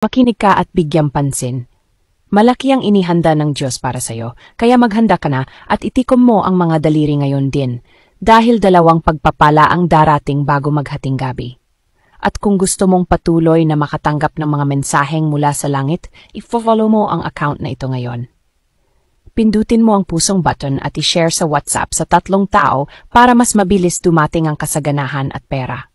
Makinig ka at bigyang pansin. Malaki ang inihanda ng Diyos para sa'yo, kaya maghanda ka na at itikom mo ang mga daliri ngayon din, dahil dalawang pagpapala ang darating bago maghating gabi. At kung gusto mong patuloy na makatanggap ng mga mensaheng mula sa langit, i-follow mo ang account na ito ngayon. Pindutin mo ang pusong button at i-share sa WhatsApp sa 3 tao para mas mabilis dumating ang kasaganahan at pera.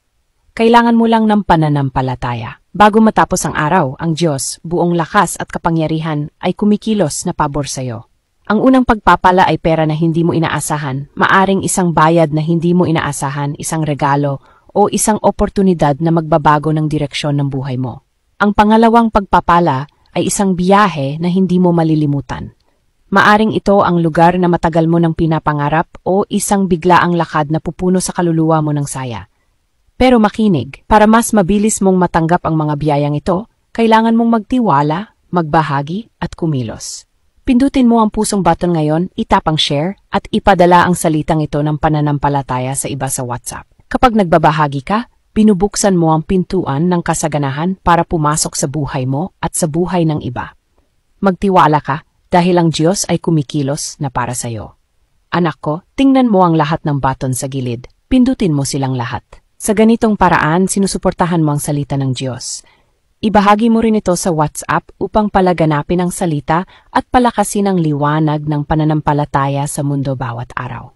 Kailangan mo lang ng pananampalataya. Bago matapos ang araw, ang Diyos, buong lakas at kapangyarihan ay kumikilos na pabor sa'yo. Ang unang pagpapala ay pera na hindi mo inaasahan, maaring isang bayad na hindi mo inaasahan, isang regalo, o isang oportunidad na magbabago ng direksyon ng buhay mo. Ang pangalawang pagpapala ay isang biyahe na hindi mo malilimutan. Maaring ito ang lugar na matagal mo nang pinapangarap o isang biglaang lakad na pupuno sa kaluluwa mo ng saya. Pero makinig, para mas mabilis mong matanggap ang mga biyayang ito, kailangan mong magtiwala, magbahagi, at kumilos. Pindutin mo ang pusong button ngayon, itap ang share, at ipadala ang salitang ito ng pananampalataya sa iba sa WhatsApp. Kapag nagbabahagi ka, binubuksan mo ang pintuan ng kasaganahan para pumasok sa buhay mo at sa buhay ng iba. Magtiwala ka, dahil ang Diyos ay kumikilos na para sa'yo. Anak ko, tingnan mo ang lahat ng button sa gilid. Pindutin mo silang lahat. Sa ganitong paraan, sinusuportahan mo ang salita ng Diyos. Ibahagi mo rin ito sa WhatsApp upang palaganapin ang salita at palakasin ang liwanag ng pananampalataya sa mundo bawat araw.